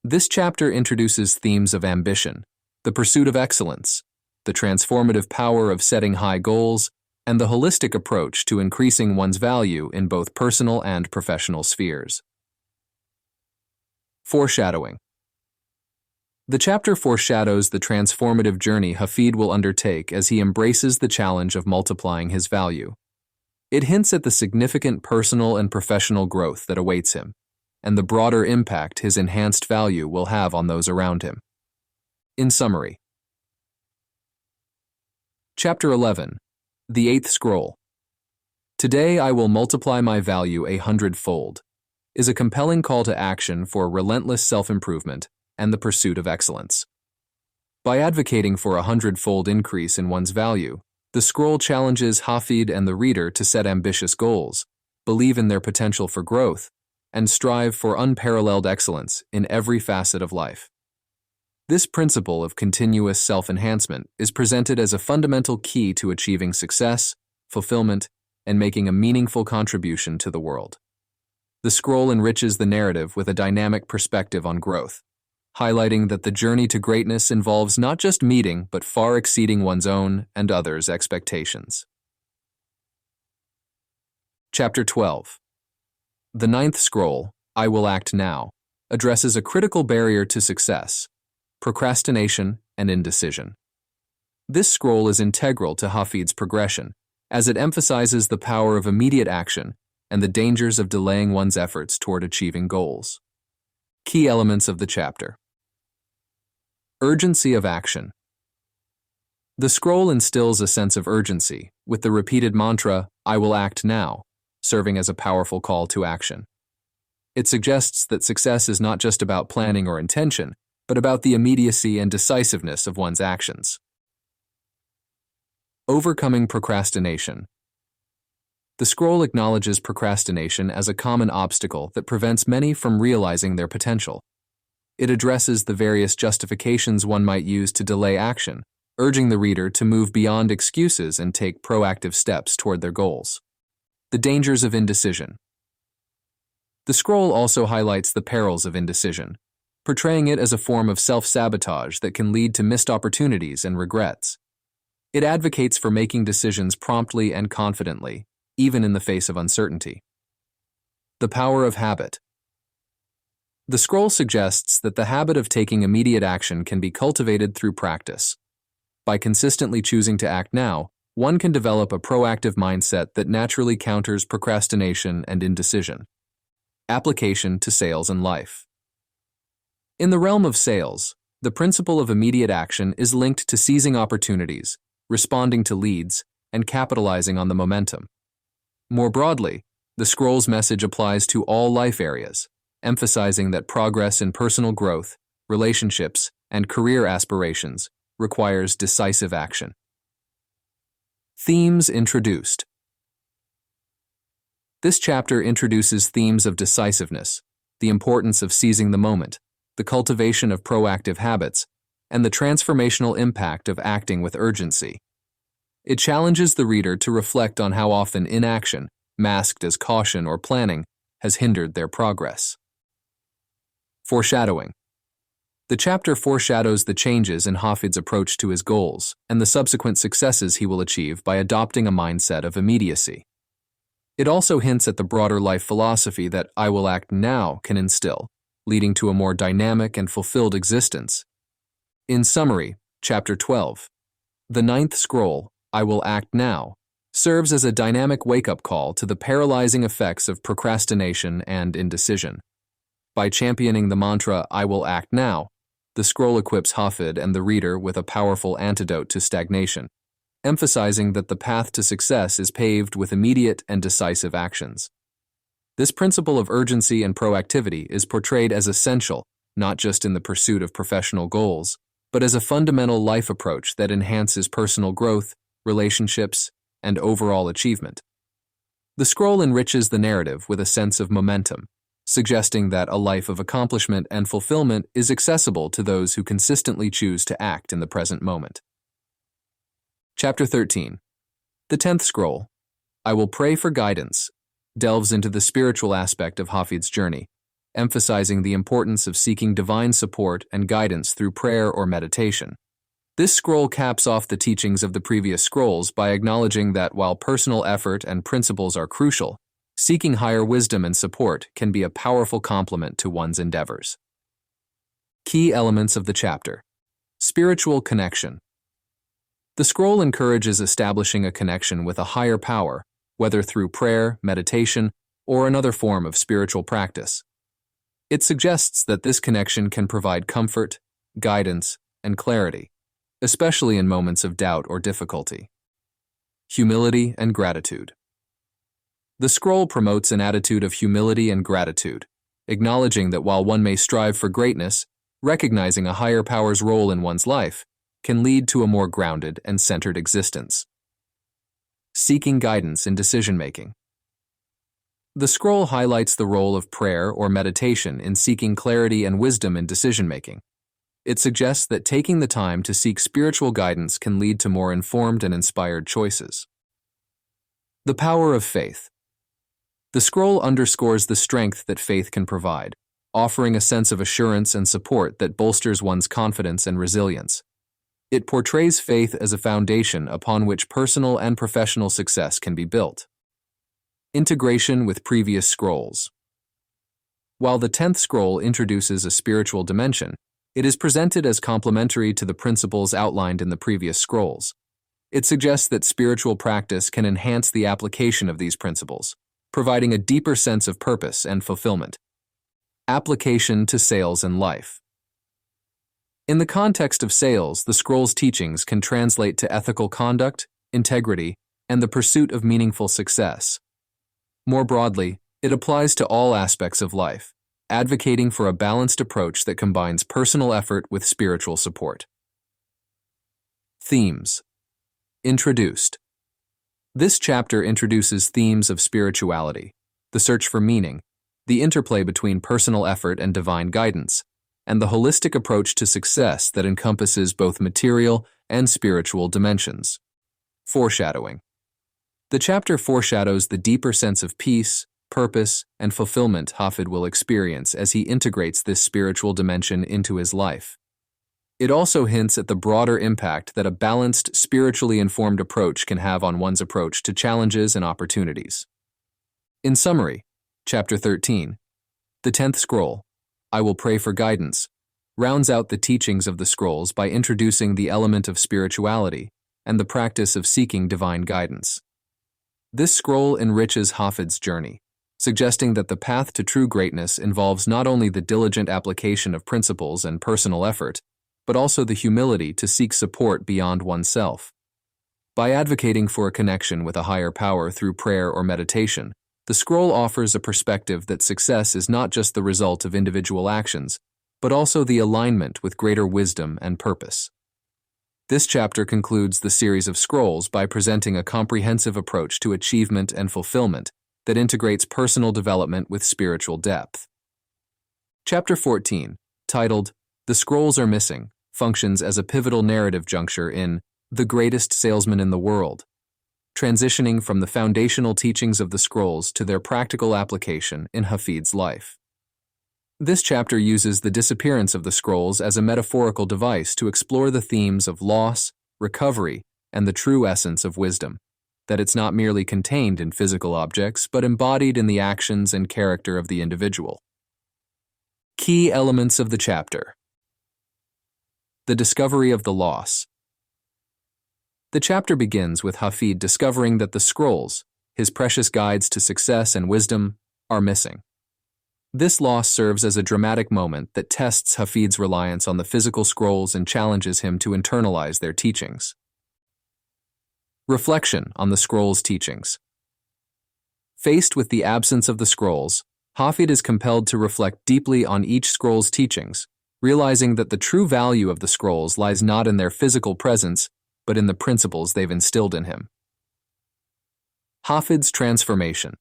S1: This chapter introduces themes of ambition, the pursuit of excellence, the transformative power of setting high goals, and the holistic approach to increasing one's value in both personal and professional spheres. Foreshadowing. The chapter foreshadows the transformative journey Hafid will undertake as he embraces the challenge of multiplying his value. It hints at the significant personal and professional growth that awaits him, and the broader impact his enhanced value will have on those around him. In summary, Chapter 11, The Eighth Scroll. Today I will multiply my value 100-fold, is a compelling call to action for relentless self-improvement and the pursuit of excellence. By advocating for a 100-fold increase in one's value, the scroll challenges Hafid and the reader to set ambitious goals, believe in their potential for growth, and strive for unparalleled excellence in every facet of life. This principle of continuous self-enhancement is presented as a fundamental key to achieving success, fulfillment, and making a meaningful contribution to the world. The scroll enriches the narrative with a dynamic perspective on growth, highlighting that the journey to greatness involves not just meeting but far exceeding one's own and others' expectations. Chapter 12. The Ninth Scroll, I Will Act Now, addresses a critical barrier to success: procrastination and indecision. This scroll is integral to Hafid's progression, as it emphasizes the power of immediate action and the dangers of delaying one's efforts toward achieving goals. Key elements of the chapter. Urgency of action. The scroll instills a sense of urgency, with the repeated mantra, I will act now, serving as a powerful call to action. It suggests that success is not just about planning or intention, but about the immediacy and decisiveness of one's actions. Overcoming procrastination. The scroll acknowledges procrastination as a common obstacle that prevents many from realizing their potential. It addresses the various justifications one might use to delay action, urging the reader to move beyond excuses and take proactive steps toward their goals. The dangers of indecision. The scroll also highlights the perils of indecision, portraying it as a form of self-sabotage that can lead to missed opportunities and regrets. It advocates for making decisions promptly and confidently, even in the face of uncertainty. The power of habit. The scroll suggests that the habit of taking immediate action can be cultivated through practice. By consistently choosing to act now, one can develop a proactive mindset that naturally counters procrastination and indecision. Application to sales and life. In the realm of sales, the principle of immediate action is linked to seizing opportunities, responding to leads, and capitalizing on the momentum. More broadly, the scroll's message applies to all life areas, emphasizing that progress in personal growth, relationships, and career aspirations requires decisive action. Themes introduced. This chapter introduces themes of decisiveness, the importance of seizing the moment, the cultivation of proactive habits, and the transformational impact of acting with urgency. It challenges the reader to reflect on how often inaction, masked as caution or planning, has hindered their progress. Foreshadowing. The chapter foreshadows the changes in Hafid's approach to his goals and the subsequent successes he will achieve by adopting a mindset of immediacy. It also hints at the broader life philosophy that I will act now can instill, leading to a more dynamic and fulfilled existence. In summary, Chapter 12, The Ninth Scroll, I Will Act Now, serves as a dynamic wake-up call to the paralyzing effects of procrastination and indecision. By championing the mantra, I will act now, the scroll equips Hafid and the reader with a powerful antidote to stagnation, emphasizing that the path to success is paved with immediate and decisive actions. This principle of urgency and proactivity is portrayed as essential, not just in the pursuit of professional goals, but as a fundamental life approach that enhances personal growth, relationships, and overall achievement. The scroll enriches the narrative with a sense of momentum, suggesting that a life of accomplishment and fulfillment is accessible to those who consistently choose to act in the present moment. Chapter 13. The 10th Scroll, I Will Pray for Guidance, delves into the spiritual aspect of Hafid's journey, emphasizing the importance of seeking divine support and guidance through prayer or meditation. This scroll caps off the teachings of the previous scrolls by acknowledging that while personal effort and principles are crucial, seeking higher wisdom and support can be a powerful complement to one's endeavors. Key elements of the chapter. Spiritual connection. The scroll encourages establishing a connection with a higher power, whether through prayer, meditation, or another form of spiritual practice. It suggests that this connection can provide comfort, guidance, and clarity, especially in moments of doubt or difficulty. Humility and gratitude. The scroll promotes an attitude of humility and gratitude, acknowledging that while one may strive for greatness, recognizing a higher power's role in one's life can lead to a more grounded and centered existence. Seeking guidance in decision-making. The scroll highlights the role of prayer or meditation in seeking clarity and wisdom in decision-making. It suggests that taking the time to seek spiritual guidance can lead to more informed and inspired choices. The power of faith. The scroll underscores the strength that faith can provide, offering a sense of assurance and support that bolsters one's confidence and resilience. It portrays faith as a foundation upon which personal and professional success can be built. Integration with previous scrolls. While the 10th scroll introduces a spiritual dimension, it is presented as complementary to the principles outlined in the previous scrolls. It suggests that spiritual practice can enhance the application of these principles, providing a deeper sense of purpose and fulfillment. Application to sales and life. In the context of sales, the scroll's teachings can translate to ethical conduct, integrity, and the pursuit of meaningful success. More broadly, it applies to all aspects of life, advocating for a balanced approach that combines personal effort with spiritual support. Themes. Introduced. This chapter introduces themes of spirituality, the search for meaning, the interplay between personal effort and divine guidance, and the holistic approach to success that encompasses both material and spiritual dimensions. Foreshadowing. The chapter foreshadows the deeper sense of peace, purpose, and fulfillment Hafid will experience as he integrates this spiritual dimension into his life. It also hints at the broader impact that a balanced, spiritually informed approach can have on one's approach to challenges and opportunities. In summary, Chapter 13, the 10th scroll, I Will Pray for Guidance, rounds out the teachings of the scrolls by introducing the element of spirituality and the practice of seeking divine guidance. This scroll enriches Hafid's journey, suggesting that the path to true greatness involves not only the diligent application of principles and personal effort, but also the humility to seek support beyond oneself. By advocating for a connection with a higher power through prayer or meditation, the scroll offers a perspective that success is not just the result of individual actions, but also the alignment with greater wisdom and purpose. This chapter concludes the series of scrolls by presenting a comprehensive approach to achievement and fulfillment that integrates personal development with spiritual depth. Chapter 14, titled The Scrolls Are Missing, functions as a pivotal narrative juncture in The Greatest Salesman in the World, transitioning from the foundational teachings of the scrolls to their practical application in Hafid's life. This chapter uses the disappearance of the scrolls as a metaphorical device to explore the themes of loss, recovery, and the true essence of wisdom, that it's not merely contained in physical objects, but embodied in the actions and character of the individual. Key elements of the chapter. The discovery of the loss. The chapter begins with Hafid discovering that the scrolls, his precious guides to success and wisdom, are missing. This loss serves as a dramatic moment that tests Hafid's reliance on the physical scrolls and challenges him to internalize their teachings. Reflection on the scrolls' teachings. Faced with the absence of the scrolls, Hafid is compelled to reflect deeply on each scroll's teachings, realizing that the true value of the scrolls lies not in their physical presence, but in the principles they've instilled in him. Hafid's transformation.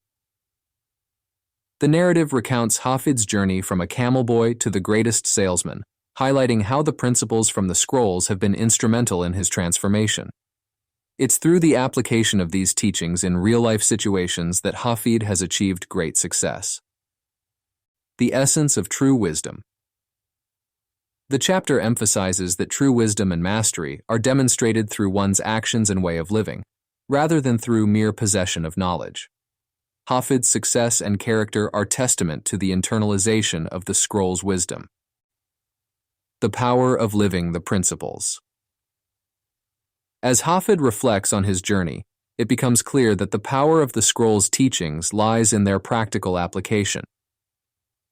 S1: The narrative recounts Hafid's journey from a camel boy to the greatest salesman, highlighting how the principles from the scrolls have been instrumental in his transformation. It's through the application of these teachings in real-life situations that Hafid has achieved great success. The essence of true wisdom. The chapter emphasizes that true wisdom and mastery are demonstrated through one's actions and way of living, rather than through mere possession of knowledge. Hafid's success and character are testament to the internalization of the scroll's wisdom. The power of living the principles. As Hafid reflects on his journey, it becomes clear that the power of the scroll's teachings lies in their practical application.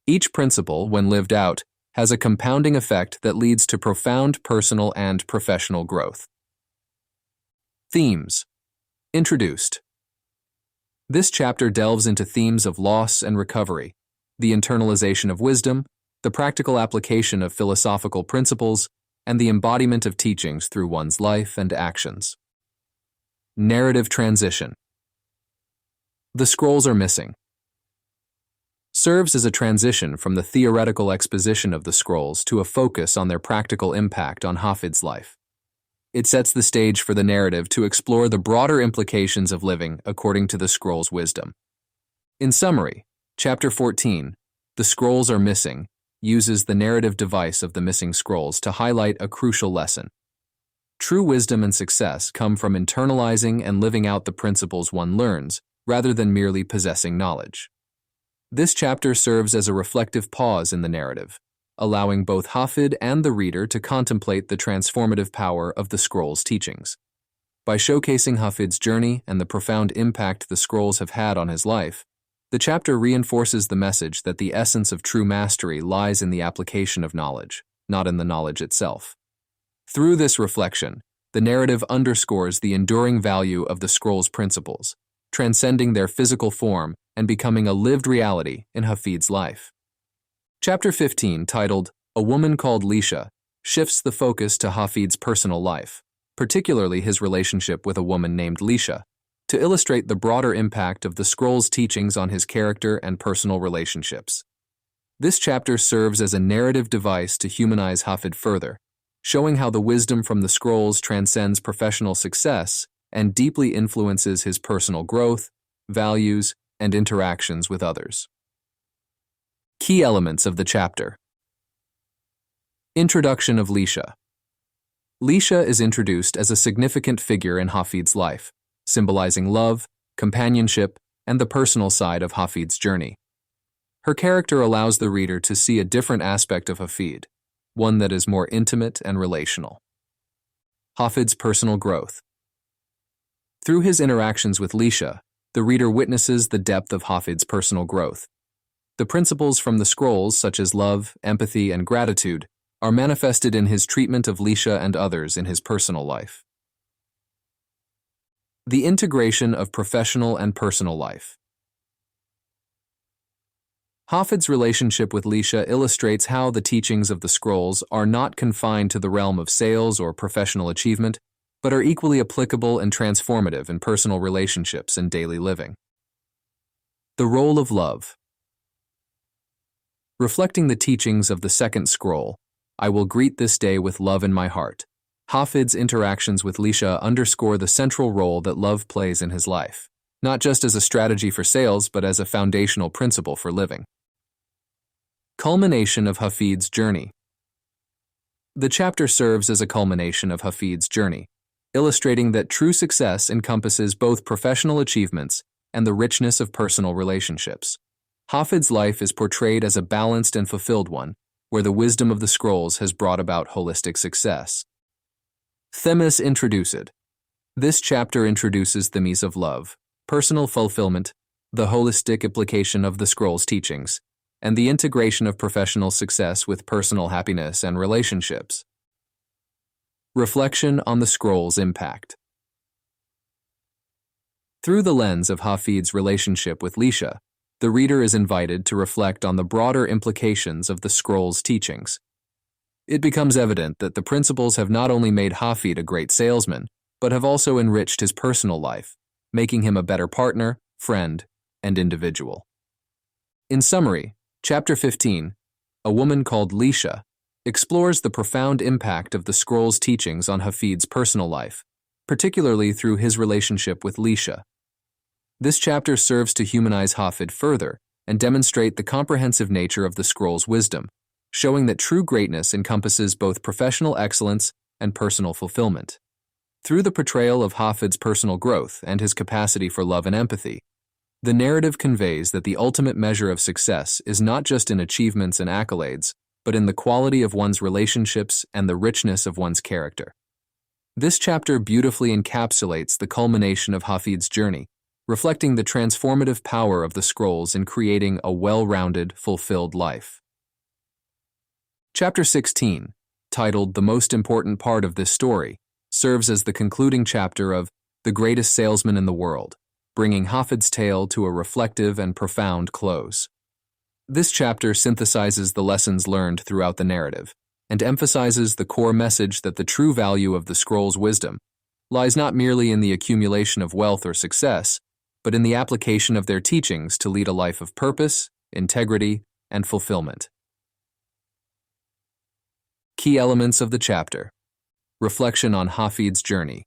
S1: Each principle, when lived out, has a compounding effect that leads to profound personal and professional growth. Themes. Introduced. This chapter delves into themes of loss and recovery, the internalization of wisdom, the practical application of philosophical principles, and the embodiment of teachings through one's life and actions. Narrative transition. The scrolls are missing. Serves as a transition from the theoretical exposition of the scrolls to a focus on their practical impact on Hafid's life. It sets the stage for the narrative to explore the broader implications of living according to the scroll's wisdom. In summary, Chapter 14, The Scrolls Are Missing, uses the narrative device of the missing scrolls to highlight a crucial lesson. True wisdom and success come from internalizing and living out the principles one learns, rather than merely possessing knowledge. This chapter serves as a reflective pause in the narrative, allowing both Hafid and the reader to contemplate the transformative power of the scroll's teachings. By showcasing Hafid's journey and the profound impact the scrolls have had on his life, the chapter reinforces the message that the essence of true mastery lies in the application of knowledge, not in the knowledge itself. Through this reflection, the narrative underscores the enduring value of the scroll's principles, transcending their physical form and becoming a lived reality in Hafid's life. Chapter 15, titled A Woman Called Leisha, shifts the focus to Hafid's personal life, particularly his relationship with a woman named Leisha, to illustrate the broader impact of the scroll's teachings on his character and personal relationships. This chapter serves as a narrative device to humanize Hafid further, showing how the wisdom from the scrolls transcends professional success and deeply influences his personal growth, values, and interactions with others. Key elements of the chapter. Introduction of Leisha. Leisha is introduced as a significant figure in Hafid's life, symbolizing love, companionship, and the personal side of Hafid's journey. Her character allows the reader to see a different aspect of Hafid, one that is more intimate and relational. Hafid's personal growth. Through his interactions with Leisha, the reader witnesses the depth of Hafid's personal growth. The principles from the scrolls, such as love, empathy, and gratitude, are manifested in his treatment of Leisha and others in his personal life. The integration of professional and personal life. Hafid's relationship with Leisha illustrates how the teachings of the scrolls are not confined to the realm of sales or professional achievement, but are equally applicable and transformative in personal relationships and daily living. The role of love. Reflecting the teachings of the second scroll, I will greet this day with love in my heart. Hafid's interactions with Leisha underscore the central role that love plays in his life, not just as a strategy for sales, but as a foundational principle for living. Culmination of Hafid's journey. The chapter serves as a culmination of Hafid's journey, illustrating that true success encompasses both professional achievements and the richness of personal relationships. Hafid's life is portrayed as a balanced and fulfilled one, where the wisdom of the scrolls has brought about holistic success. Themes introduced. This chapter introduces themes of love, personal fulfillment, the holistic application of the scrolls' teachings, and the integration of professional success with personal happiness and relationships. Reflection on the scrolls' impact. Through the lens of Hafid's relationship with Leisha, the reader is invited to reflect on the broader implications of the scrolls' teachings. It becomes evident that the principles have not only made Hafid a great salesman, but have also enriched his personal life, making him a better partner, friend, and individual. In summary, Chapter 15, A Woman Called Leisha, explores the profound impact of the scrolls' teachings on Hafid's personal life, particularly through his relationship with Leisha. This chapter serves to humanize Hafid further and demonstrate the comprehensive nature of the scrolls' wisdom, showing that true greatness encompasses both professional excellence and personal fulfillment. Through the portrayal of Hafid's personal growth and his capacity for love and empathy, the narrative conveys that the ultimate measure of success is not just in achievements and accolades, but in the quality of one's relationships and the richness of one's character. This chapter beautifully encapsulates the culmination of Hafid's journey, reflecting the transformative power of the scrolls in creating a well-rounded, fulfilled life. Chapter 16, titled The Most Important Part of This Story, serves as the concluding chapter of The Greatest Salesman in the World, bringing Hafid's tale to a reflective and profound close. This chapter synthesizes the lessons learned throughout the narrative and emphasizes the core message that the true value of the scroll's wisdom lies not merely in the accumulation of wealth or success, but in the application of their teachings to lead a life of purpose, integrity, and fulfillment. Key elements of the chapter. Reflection on Hafid's journey.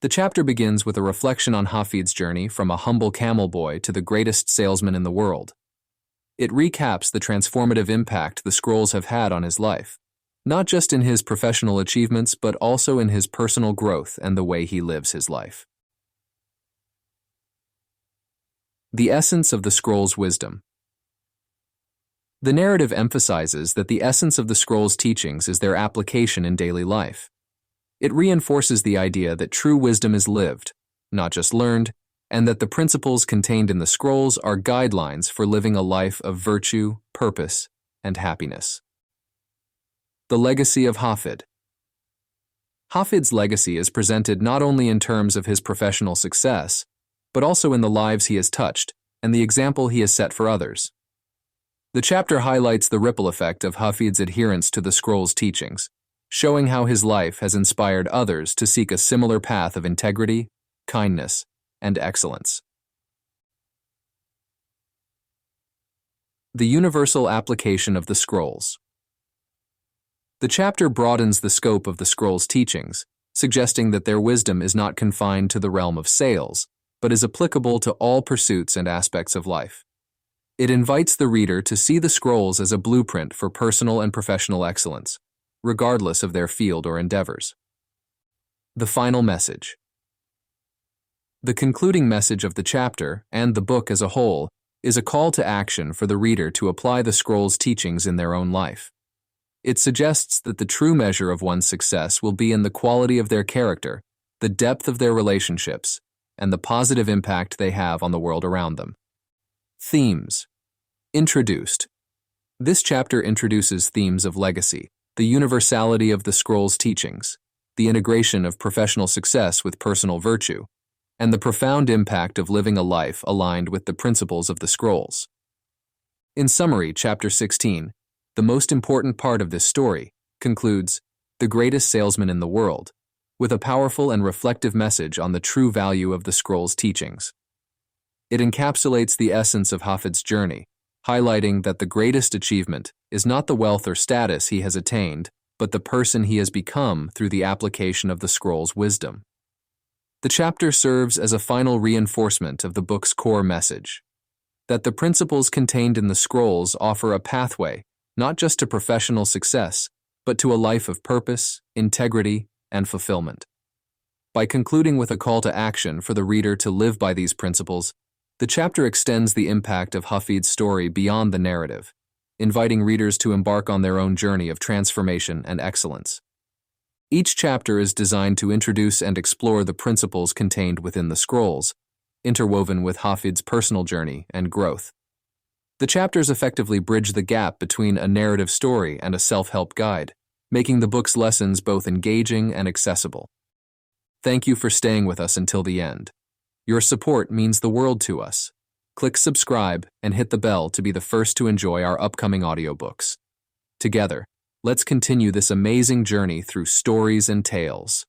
S1: The chapter begins with a reflection on Hafid's journey from a humble camel boy to the greatest salesman in the world. It recaps the transformative impact the scrolls have had on his life, not just in his professional achievements, but also in his personal growth and the way he lives his life. The essence of the scroll's wisdom. The narrative emphasizes that the essence of the scroll's teachings is their application in daily life. It reinforces the idea that true wisdom is lived, not just learned, and that the principles contained in the scrolls are guidelines for living a life of virtue, purpose, and happiness. The legacy of Hafid. Hafid's legacy is presented not only in terms of his professional success, but also in the lives he has touched and the example he has set for others. The chapter highlights the ripple effect of Hafid's adherence to the scroll's teachings, showing how his life has inspired others to seek a similar path of integrity, kindness, and excellence. The universal application of the scrolls. The chapter broadens the scope of the scrolls' teachings, suggesting that their wisdom is not confined to the realm of sales, but is applicable to all pursuits and aspects of life. It invites the reader to see the scrolls as a blueprint for personal and professional excellence, regardless of their field or endeavors. The final message. The concluding message of the chapter, and the book as a whole, is a call to action for the reader to apply the scroll's teachings in their own life. It suggests that the true measure of one's success will be in the quality of their character, the depth of their relationships, and the positive impact they have on the world around them. Themes. Introduced. This chapter introduces themes of legacy, the universality of the scroll's teachings, the integration of professional success with personal virtue, and the profound impact of living a life aligned with the principles of the scrolls. In summary, Chapter 16, the most important part of this story, concludes The Greatest Salesman in the World, with a powerful and reflective message on the true value of the scroll's teachings. It encapsulates the essence of Hafid's journey, highlighting that the greatest achievement is not the wealth or status he has attained, but the person he has become through the application of the scroll's wisdom. The chapter serves as a final reinforcement of the book's core message, that the principles contained in the scrolls offer a pathway not just to professional success, but to a life of purpose, integrity, and fulfillment. By concluding with a call to action for the reader to live by these principles, the chapter extends the impact of Hafid's story beyond the narrative, inviting readers to embark on their own journey of transformation and excellence. Each chapter is designed to introduce and explore the principles contained within the scrolls, interwoven with Hafid's personal journey and growth. The chapters effectively bridge the gap between a narrative story and a self-help guide, making the book's lessons both engaging and accessible. Thank you for staying with us until the end. Your support means the world to us. Click subscribe and hit the bell to be the first to enjoy our upcoming audiobooks. Together, let's continue this amazing journey through stories and tales.